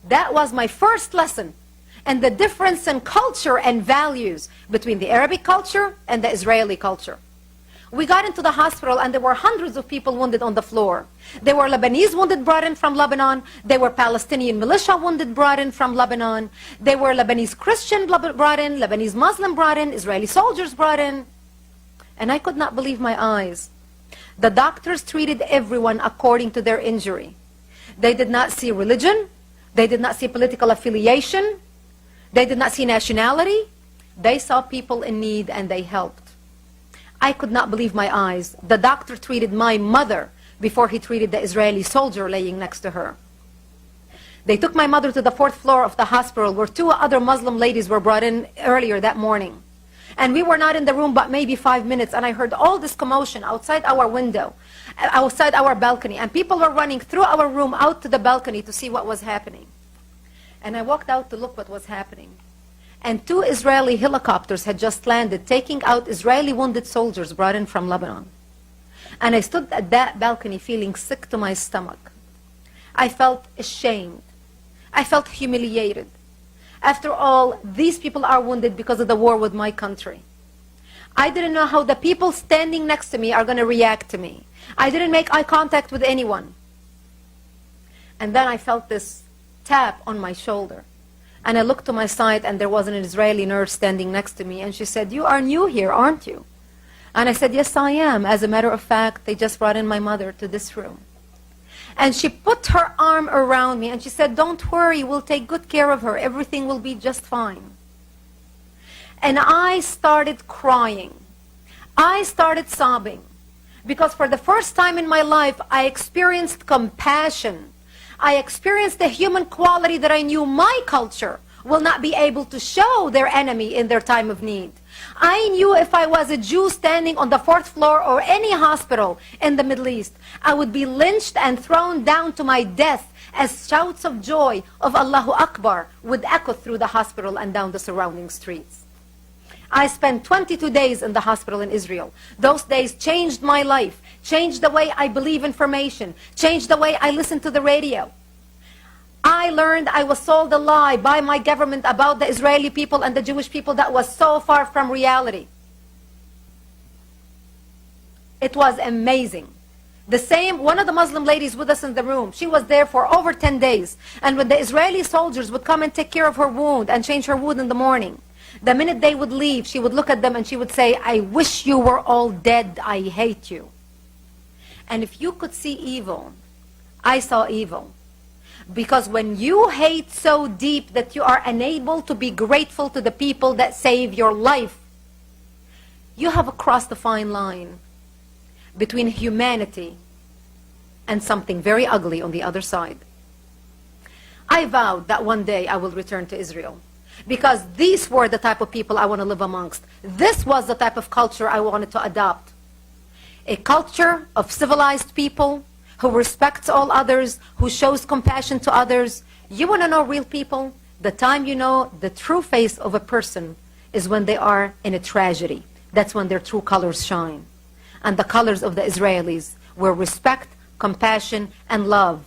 That was my first lesson. And the difference in culture and values between the Arabic culture and the Israeli culture. We got into the hospital and there were hundreds of people wounded on the floor. There were Lebanese wounded brought in from Lebanon. There were Palestinian militia wounded brought in from Lebanon. There were Lebanese Christian brought in, Lebanese Muslim brought in, Israeli soldiers brought in. And I could not believe my eyes. The doctors treated everyone according to their injury. They did not see religion. They did not see political affiliation. They did not see nationality. They saw people in need and they helped. I could not believe my eyes. The doctor treated my mother before he treated the Israeli soldier laying next to her. They took my mother to the 4th floor of the hospital where 2 other Muslim ladies were brought in earlier that morning. And we were not in the room but maybe 5 minutes, and I heard all this commotion outside our window, outside our balcony, and people were running through our room out to the balcony to see what was happening. And I walked out to look what was happening. And 2 Israeli helicopters had just landed, taking out Israeli wounded soldiers brought in from Lebanon. And I stood at that balcony feeling sick to my stomach. I felt ashamed. I felt humiliated. After all, these people are wounded because of the war with my country. I didn't know how the people standing next to me are going to react to me. I didn't make eye contact with anyone. And then I felt this tap on my shoulder. And I looked to my side and there was an Israeli nurse standing next to me, and she said, "You are new here, aren't you?" And I said, "Yes, I am. As a matter of fact, they just brought in my mother to this room." And she put her arm around me and she said, "Don't worry, we'll take good care of her. Everything will be just fine." And I started crying. I started sobbing. Because for the first time in my life, I experienced compassion. I experienced the human quality that I knew my culture will not be able to show their enemy in their time of need. I knew if I was a Jew standing on the 4th floor or any hospital in the Middle East, I would be lynched and thrown down to my death as shouts of joy of Allahu Akbar would echo through the hospital and down the surrounding streets. I spent 22 days in the hospital in Israel. Those days changed my life, changed the way I believe information, changed the way I listen to the radio. I learned I was sold a lie by my government about the Israeli people and the Jewish people that was so far from reality. It was amazing. One of the Muslim ladies with us in the room, she was there for over 10 days. And when the Israeli soldiers would come and take care of her wound and change her wound in the morning, the minute they would leave, she would look at them and she would say, "I wish you were all dead. I hate you." And if you could see evil, I saw evil. Because when you hate so deep that you are unable to be grateful to the people that save your life, you have crossed the fine line between humanity and something very ugly on the other side. I vowed that one day I will return to Israel. Because these were the type of people I want to live amongst. This was the type of culture I wanted to adopt. A culture of civilized people who respects all others, who shows compassion to others. You want to know real people? The time you know the true face of a person is when they are in a tragedy. That's when their true colors shine. And the colors of the Israelis were respect, compassion, and love.